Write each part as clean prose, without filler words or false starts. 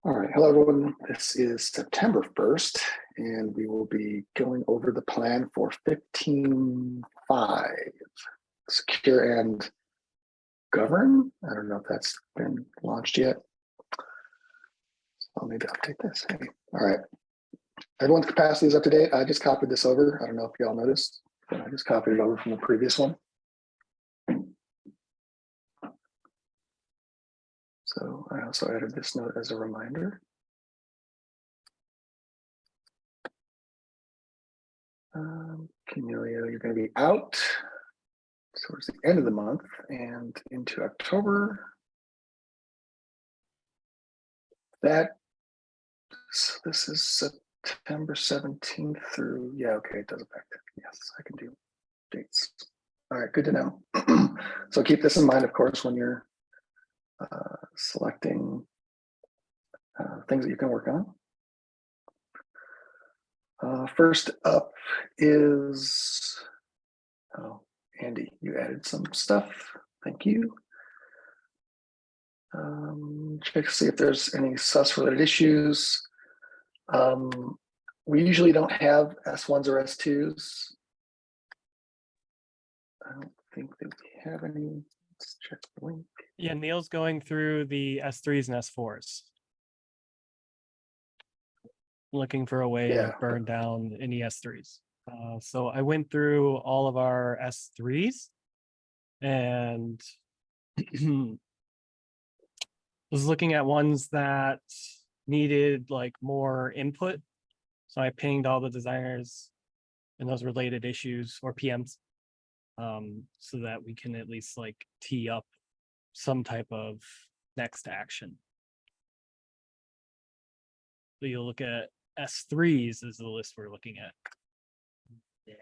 All right, hello everyone. This is September 1st, and we will be going over the plan for 15.5, Secure and Govern. I don't know if that's been launched yet. I'll maybe update this. Hey. All right, everyone's capacity is up to date. I just copied this over. I don't know if y'all noticed, but I just copied it over from the previous one. So I also added this note as a reminder. Cornelia, you're going to be out towards the end of the month and into October. This is September 17th through, yeah, okay, it does affect it. Yes, I can do dates. All right, good to know. So keep this in mind, of course, when you're selecting things that you can work on. First up is, oh, Andy, you added some stuff. Thank you. Check to see if there's any SUS related issues. We usually don't have S1s or S2s. I don't think that we have any. Let's check the link. Yeah, Neil's going through the S3s and S4s. Looking for a way to burn down any S3s. So I went through all of our S3s and was looking at ones that needed like more input. So I pinged all the designers and those related issues or PMs so that we can at least like tee up some type of next action. So you'll look at S3s is the list we're looking at. Yeah.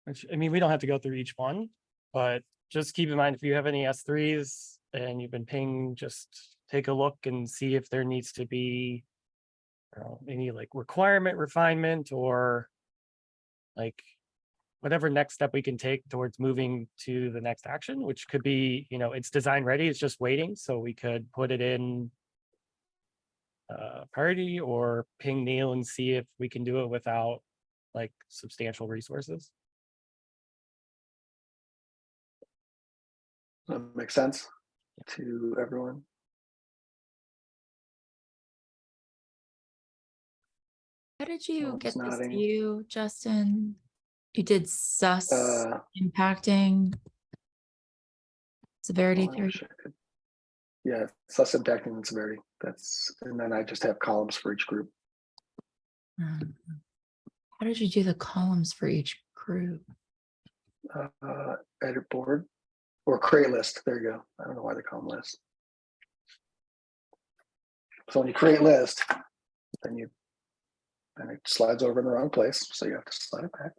Which, I mean, we don't have to go through each one, but just keep in mind if you have any S3s and you've been pinged, just take a look and see if there needs to be any like requirement refinement or like whatever next step we can take towards moving to the next action, which could be, you know, it's design ready, it's just waiting. So we could put it in priority or ping Neil and see if we can do it without like substantial resources. That makes sense to everyone. How did you get this view, Justin? You did SUS impacting severity theory. Yeah, SUS impacting and severity. And then I just have columns for each group. How did you do the columns for each group? Edit board or create list. There you go. I don't know why they call them lists. So when you create list, then it slides over in the wrong place. So you have to slide it back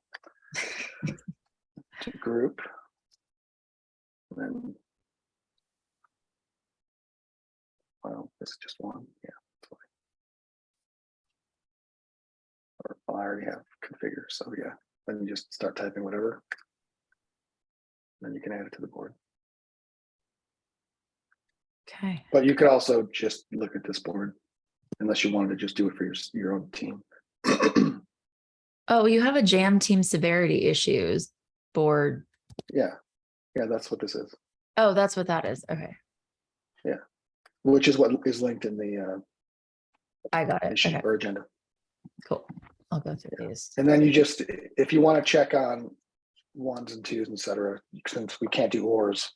to group. And then, well, this is just one. Yeah. Or I already have configure. So yeah, then you just start typing whatever. Then you can add it to the board. Okay. But you could also just look at this board unless you wanted to just do it for your own team. Oh, you have a jam team severity issues board. Yeah, that's what this is. Oh, that's what that is. Okay. Yeah, which is what is linked in the I got it. issue or agenda. Cool. I'll go through these. And then you just, if you want to check on 1s and 2s, etc., since we can't do ORs,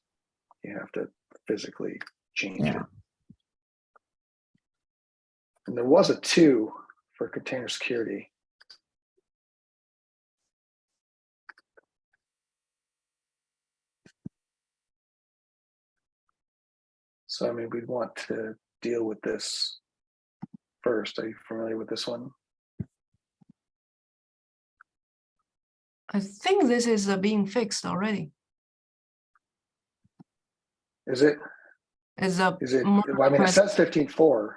you have to physically change it. And there was a 2 for container security. So, I mean, we'd want to deal with this first. Are you familiar with this one? I think this is being fixed already. Is it? Is it? Well, I mean, it says 15.4.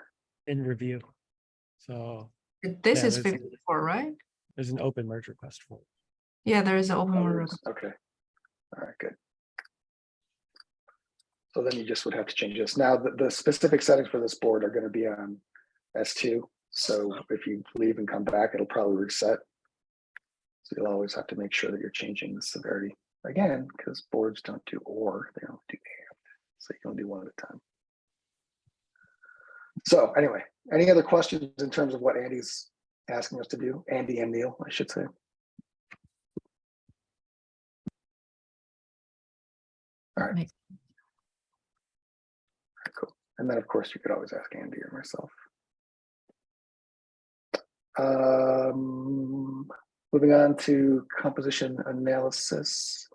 in review. So This Yeah, is there's- 54, right? there's an open merge request for it. Yeah, there is an open merge Others? Okay. All right, good. So then you just would have to change this. Now, the specific settings for this board are going to be on S2. So if you leave and come back, it'll probably reset. So you'll always have to make sure that you're changing the severity again, because boards don't do or, they don't do and. So you can only do one at a time. So anyway, any other questions in terms of what Andy's asking us to do? Andy and Neil, I should say. All right. Makes- Cool. And then of course you could always ask Andy or myself. Moving on to composition analysis.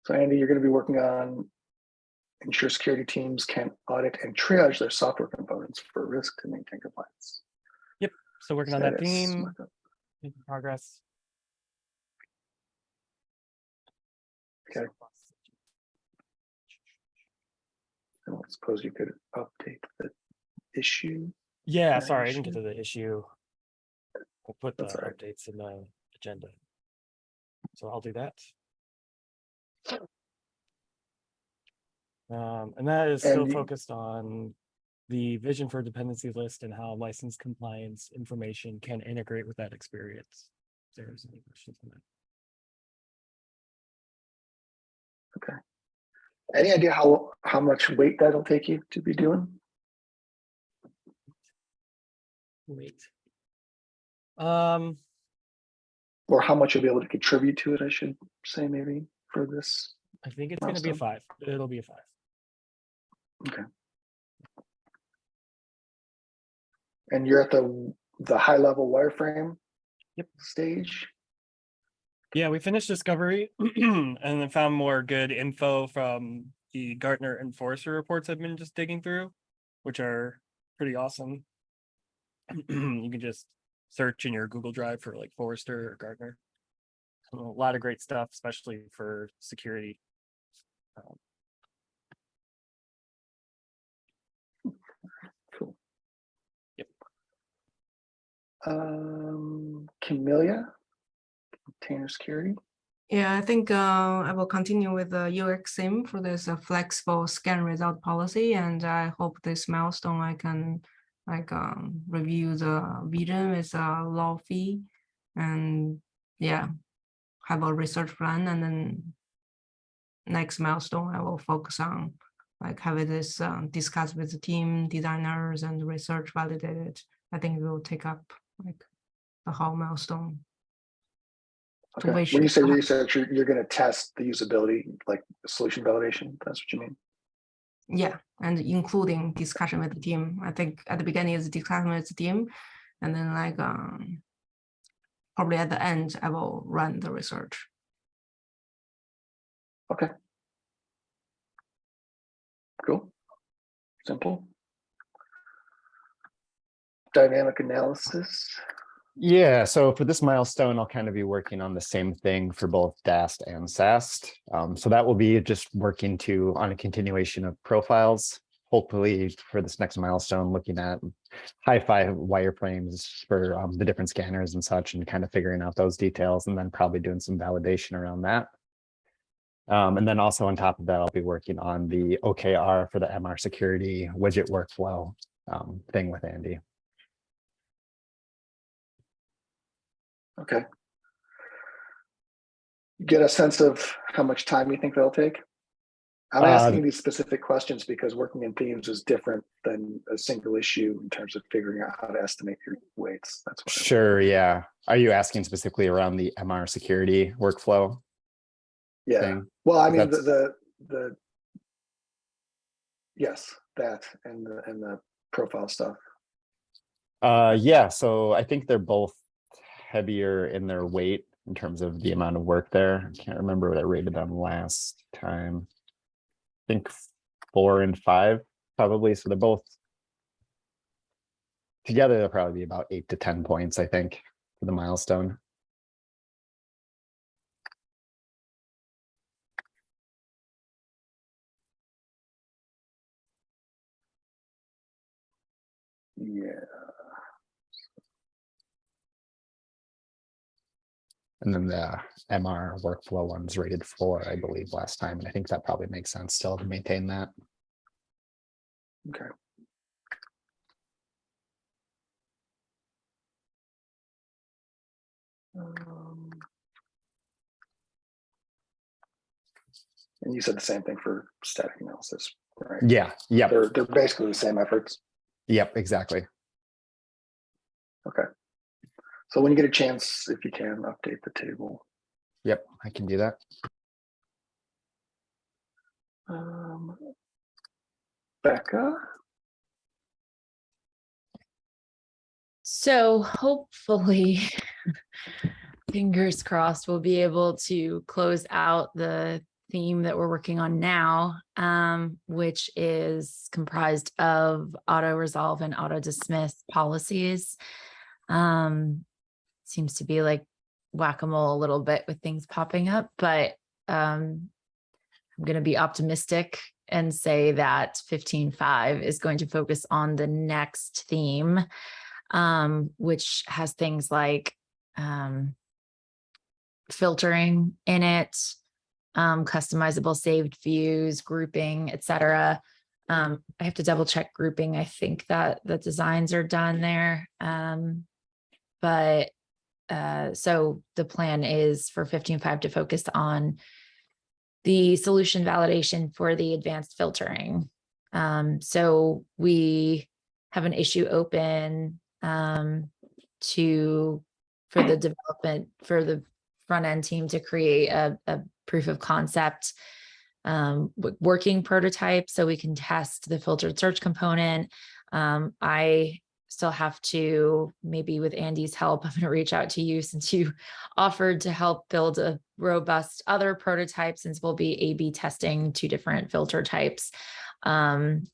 So Andy, you're going to be working on ensure security teams can audit and triage their software components for risk to maintain compliance. So working on that Status, theme, markup. making progress. Okay. I don't suppose you could update the issue. Yeah, Right, sorry, I didn't get sure. to the issue. I'll put the That's all right. updates in the agenda. So I'll do that. And that is still And you- focused on the vision for dependency list and how license compliance information can integrate with that experience. If there's any questions on that. Any idea how much weight that'll take you to be doing? Wait. Or how much you'll be able to contribute to it, I should say, maybe, for this? I think it's gonna be a Milestone. 5. It'll be a 5. And you're at the high level wireframe Yep. stage? Yeah, we finished discovery and then found more good info from the Gartner and Forrester reports I've been just digging through, which are pretty awesome. You can just search in your Google Drive for like Forrester or Gartner. A lot of great stuff, especially for security. Cool. Yep. Camellia, container security. Yeah, I think I will continue with the UX sim for this flexible scan result policy, and I hope this milestone I can review the vision with a low fee, and yeah, have a research plan, and then next milestone I will focus on like having this discuss with the team, designers, and research validated. I think it will take up like the whole milestone. Okay. wish- When you say research, you're going to test the usability, like solution validation. That's what you mean. Yeah, and including discussion with the team. I think at the beginning is discussion with the team, and then like probably at the end I will run the research. Okay. Cool. Simple. Dynamic analysis. Yeah, so for this milestone, I'll kind of be working on the same thing for both DAST and SAST. So that will be just working on a continuation of profiles. Hopefully for this next milestone, looking at hi-fi wireframes for the different scanners and such, and kind of figuring out those details, and then probably doing some validation around that. And then also on top of that, I'll be working on the OKR for the MR security widget workflow thing with Andy. Okay. Get a sense of how much time you think that'll take? I'm asking these specific questions because working in themes is different than a single issue in terms of figuring out how to estimate your weights. That's what. Sure, yeah. Are you asking specifically around the MR security workflow? Yeah. Thing? Well, I mean, That's- the yes, that and the profile stuff. Yeah, so I think they're both heavier in their weight in terms of the amount of work there. I can't remember what I rated them last time. I think 4 and 5 probably. So they're both together, they'll probably be about 8 to 10 points, I think, for the milestone. Yeah. And then the MR workflow one's rated 4, I believe, last time. And I think that probably makes sense still to maintain that. Okay. And you said the same thing for static analysis, right? Yeah. Yep. They're basically the same efforts. Yep. Exactly. Okay. So when you get a chance, if you can, update the table. Yep. I can do that. Becca? So hopefully, fingers crossed, we'll be able to close out the theme that we're working on now, which is comprised of auto resolve and auto dismiss policies. Seems to be like whack-a-mole a little bit with things popping up, but I'm going to be optimistic and say that 15.5 is going to focus on the next theme, which has things like filtering in it, customizable saved views, grouping, etc. I have to double check grouping. I think that the designs are done there. So the plan is for 15.5 to focus on the solution validation for the advanced filtering. So we have an issue open for the development for the front end team to create a proof of concept working prototype so we can test the filtered search component. I still have to, maybe with Andy's help, I'm going to reach out to you since you offered to help build a robust other prototype, since we'll be A/B testing 2 different filter types. And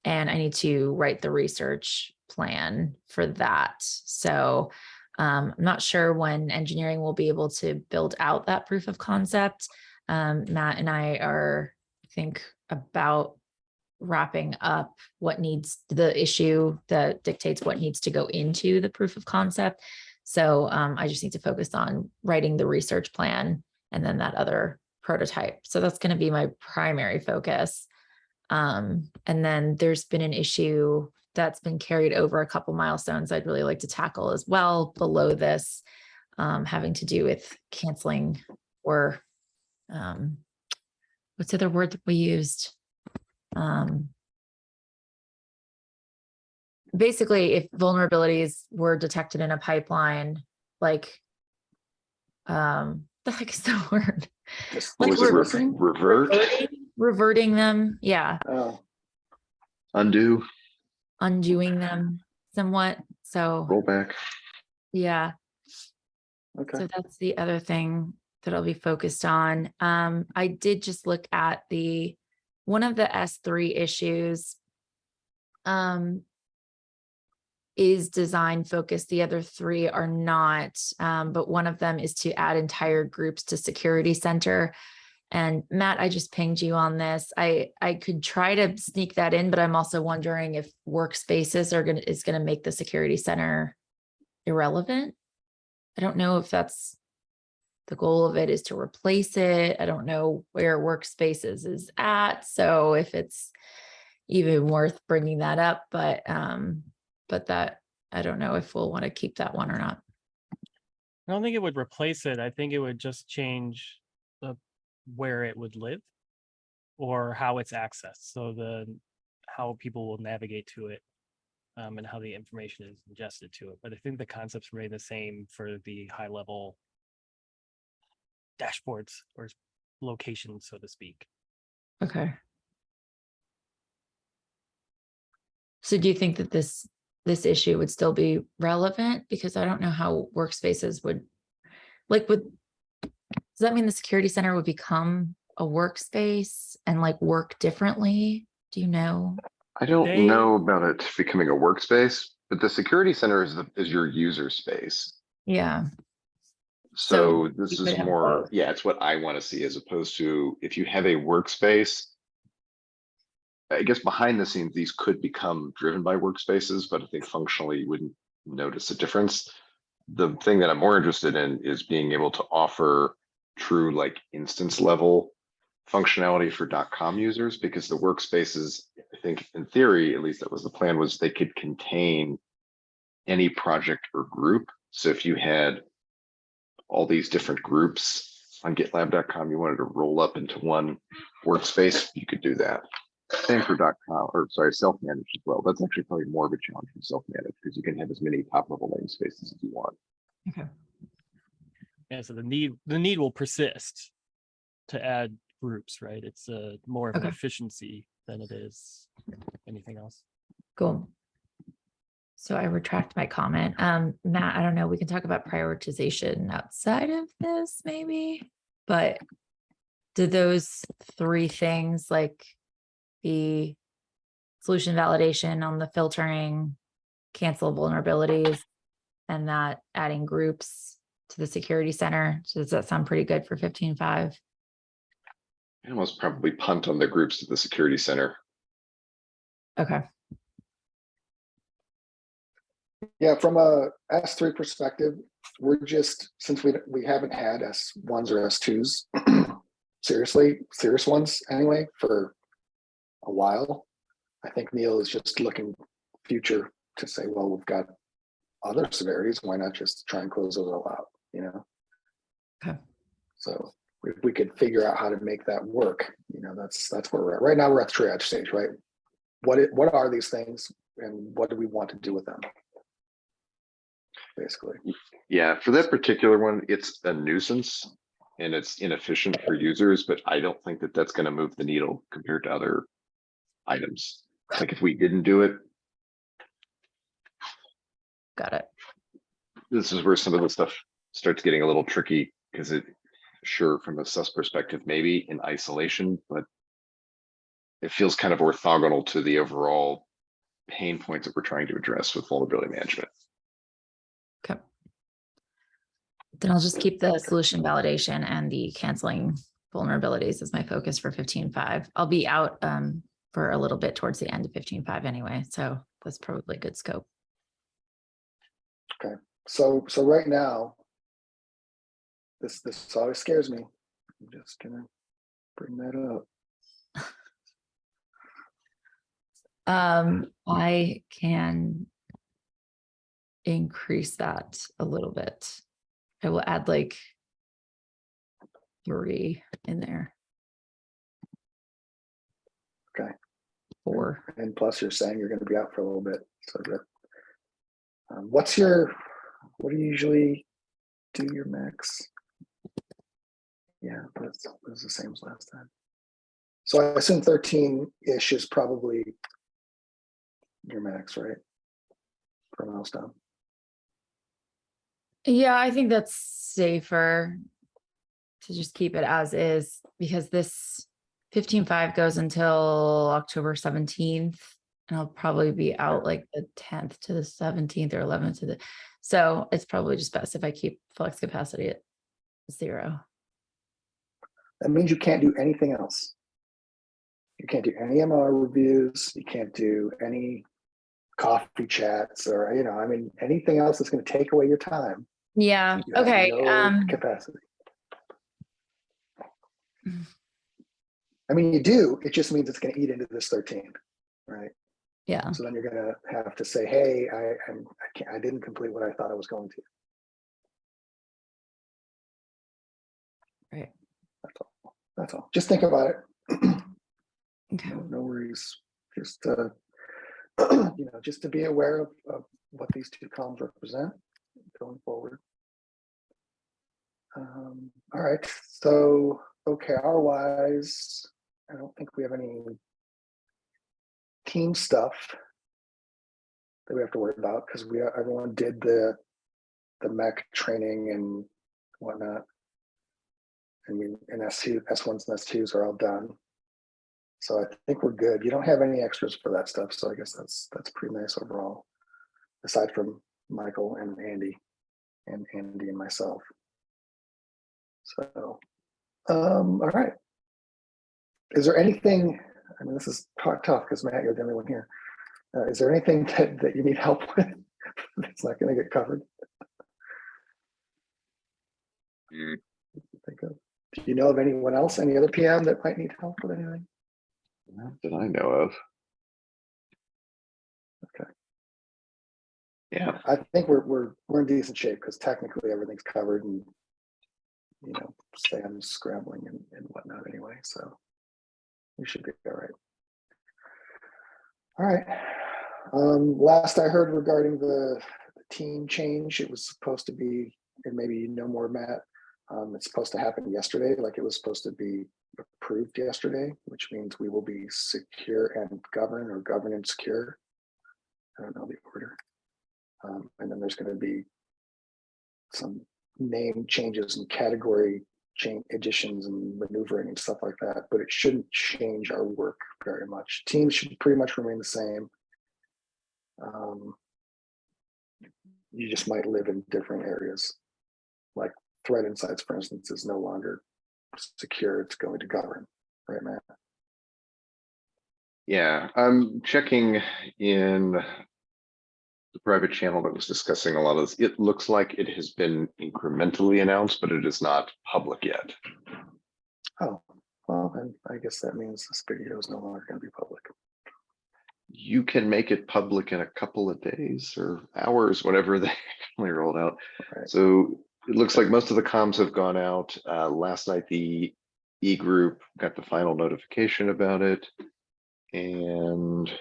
I need to write the research plan for that. So I'm not sure when engineering will be able to build out that proof of concept. Matt and I are, I think, about wrapping up the issue that dictates what needs to go into the proof of concept. So I just need to focus on writing the research plan and then that other prototype. So that's going to be my primary focus. And then there's been an issue that's been carried over a couple milestones I'd really like to tackle as well below this, having to do with canceling or what's the other word that we used? Basically, if vulnerabilities were detected in a pipeline, like, the heck is the word? Just Like reverting them. Yeah. Oh, Undoing them somewhat. So rollback. yeah. okay. So that's the other thing that I'll be focused on. I did just look at one of the S3 issues is design focused. The other 3 are not, but one of them is to add entire groups to Security Center. And Matt, I just pinged you on this. I could try to sneak that in, but I'm also wondering if Workspaces is going to make the Security Center irrelevant. I don't know if that's the goal of it, is to replace it. I don't know where Workspaces is at, so if it's even worth bringing that up, but that, I don't know if we'll want to keep that one or not. I don't think it would replace it. I think it would just change where it would live or how it's accessed. So how people will navigate to it, and how the information is ingested to it. But I think the concepts remain the same for the high level dashboards or locations, so to speak. Okay. So do you think that this issue would still be relevant? Because I don't know how Workspaces would, does that mean the Security Center would become a workspace and work differently? Do you know? I don't know about it becoming a workspace, but the Security Center is your user space. Yeah. So this you is could have more, both. yeah, it's what I want to see, as opposed to if you have a workspace, I guess behind the scenes, these could become driven by workspaces, but I think functionally you wouldn't notice a difference. The thing that I'm more interested in is being able to offer true like instance level functionality for .com users, because the workspaces, I think in theory, at least that was the plan, was they could contain any project or group. So if you had all these different groups on GitLab.com, you wanted to roll up into one workspace, you could do that. Same for .com, or sorry, self-managed as well. That's actually probably more of a challenge for self-managed, because you can have as many top-level namespaces as you want. Okay. Yeah, so the need will persist to add groups, right? It's more of an Okay. efficiency than it is anything else. Cool. So I retract my comment. Matt, I don't know, we can talk about prioritization outside of this maybe, but do those three things, like the solution validation on the filtering, cancel vulnerabilities, and that adding groups to the security center, so does that sound pretty good for 15.5? I almost probably punt on the groups to the security center. Okay. Yeah, from a S3 perspective, we're just, since we haven't had S1s or S2s, serious ones anyway, for a while. I think Neil is just looking future to say, well, we've got other severities. Why not just try and close those all out, you know? Okay. So if we could figure out how to make that work, you know, that's where we're at. Right now we're at the triage stage, right? What are these things and what do we want to do with them? Basically. Yeah, for that particular one, it's a nuisance and it's inefficient for users, but I don't think that that's going to move the needle compared to other items. Like if we didn't do it, Got it. this is where some of the stuff starts getting a little tricky, because it, sure, from a sus perspective, maybe in isolation, but it feels kind of orthogonal to the overall pain points that we're trying to address with vulnerability management. Okay. Then I'll just keep the solution validation and the canceling vulnerabilities as my focus for 15.5. I'll be out for a little bit towards the end of 15.5 anyway, so that's probably good scope. Okay. So right now, this always scares me. I'm just gonna bring that up. I can increase that a little bit. I will add like 3 in there. Okay. 4. And plus you're saying you're going to be out for a little bit. So that, what do you usually do your max? Yeah, but it was the same as last time. So I assume 13-ish is probably your max, right? For Milestone. Yeah, I think that's safer to just keep it as is, because this 15.5 goes until October 17th, and I'll probably be out like the 10th to the 17th or 11th to the, so it's probably just best if I keep flex capacity at 0. That means you can't do anything else. You can't do any MR reviews. You can't do any coffee chats, or, you know, I mean, anything else that's going to take away your time. Yeah. You have Okay. no capacity. I mean, you do. It just means it's going to eat into this 13, right? Yeah. So then you're going to have to say, "Hey, I didn't complete what I thought I was going to." Right. That's all. Just think about it. Okay. No worries. Just you know, just to be aware of what these two columns represent going forward. All right. So OKR wise, I don't think we have any team stuff that we have to worry about, because everyone did the mech training and whatnot, and S1s and S2s are all done. So I think we're good. You don't have any extras for that stuff, so I guess that's pretty nice overall, aside from Michael and Andy and myself. So all right. Is there anything I mean, this is tough because Matt, you're the only one here. Is there anything that you need help with that's not going to get covered? Mm. Think of. Do you know of anyone else, any other PM that might need help with anything? Not that I know of. Okay. Yeah, I think we're in decent shape because technically everything's covered, and Sam's scrambling and whatnot anyway, so we should be all right. All right. Last I heard regarding the team change, it was supposed to be, and maybe you know more, Matt. It's supposed to happen yesterday, like it was supposed to be approved yesterday, which means we will be secure and govern, or govern and secure. I don't know the order. And then there's going to be some name changes and category change additions and maneuvering and stuff like that, but it shouldn't change our work very much. Teams should pretty much remain the same. You just might live in different areas. Like Threat Insights, for instance, is no longer secure, it's going to govern, right, Matt? yeah. I'm checking in the private channel that was discussing a lot of this. It looks like it has been incrementally announced, but it is not public yet. Oh, well, then I guess that means this video is no longer going to be public. You can make it public in a couple of days or hours, whatever they finally rolled out. Right. So it looks like most of the comms have gone out. Last night, the e-group got the final notification about it. And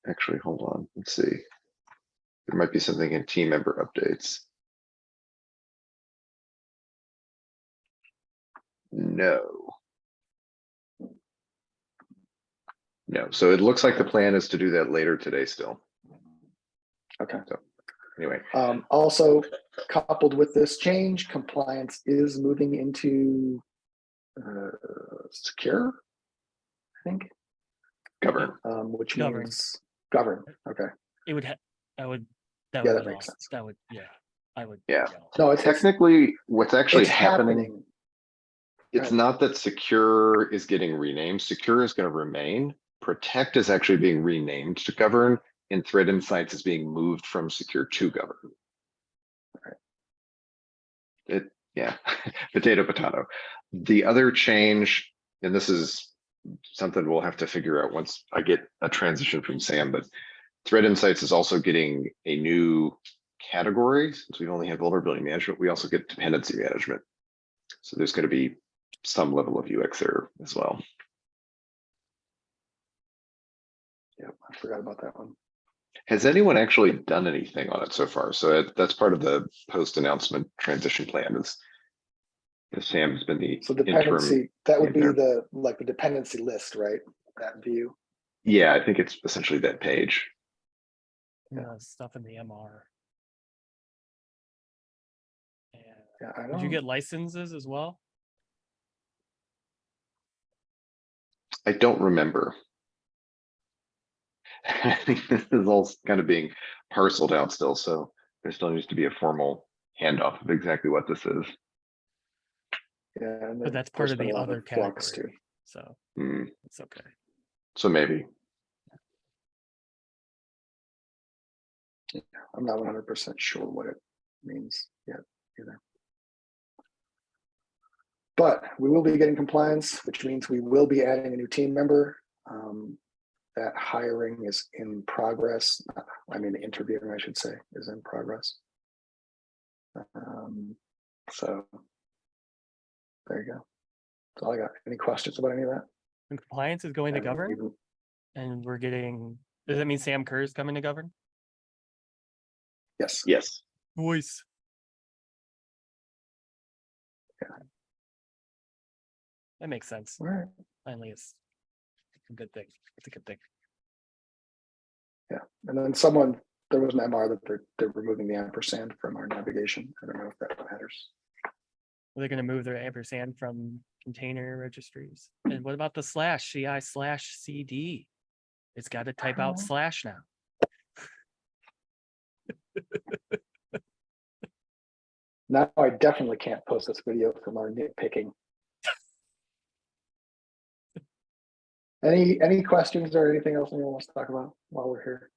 actually, hold on, let's see. There might be something in team member updates. No. No, so it looks like the plan is to do that later today still. Okay. So anyway. Also, coupled with this change, compliance is moving into secure, I think. Govern. Which Govern. means govern. Okay. It would, that would Yeah, be that makes awesome. sense. That would, yeah, I would. Yeah. No, it's Technically, what's actually it's happening, it's Right. not that secure is getting renamed. Secure is going to remain. Protect is actually being renamed to govern, and Threat Insights is being moved from secure to govern. Right. Yeah, potato. The other change, and this is something we'll have to figure out once I get a transition from Sam, but Threat Insights is also getting a new category. Since we only have vulnerability management, we also get dependency management. So there's going to be some level of UX there as well. Yeah, I forgot about that one. Has anyone actually done anything on it so far? So that's part of the post-announcement transition plan is Sam has been the So interim. dependency, that would be interim. the dependency list, right? That view. Yeah, I think it's essentially that page. Stuff in the MR. And Yeah, I did don't. you get licenses as well? I don't remember. I think this is all kind of being parceled out still, so there still needs to be a formal handoff of exactly what this is. Yeah, and But that's part there's of been the a lot other of flux category, so Hmm, it's okay. so maybe. I'm not 100% sure what it means yet either. But we will be getting compliance, which means we will be adding a new team member. That hiring is in progress. I mean, the interviewing, I should say, is in progress. So there you go. That's all I got. Any questions about any of that? And compliance is going to govern, and we're getting. Does that mean Sam Kerr is coming to govern? Yes. Yes. Voice. Yeah. That makes sense. All right. Finally, it's a good thing. It's a good thing. Yeah. And then there was an MR that they're removing the ampersand from our navigation. I don't know if that matters. They're going to move their ampersand from container registries. And what about the /CI/CD? It's got to type out / now. Now I definitely can't post this video from our nitpicking. Any questions or anything else anyone wants to talk about while we're here?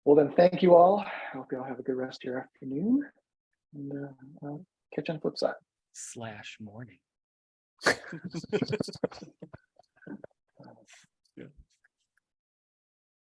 Well, then, thank you all. I hope you all have a good rest of your afternoon. And I'll catch you on the flip side. /morning.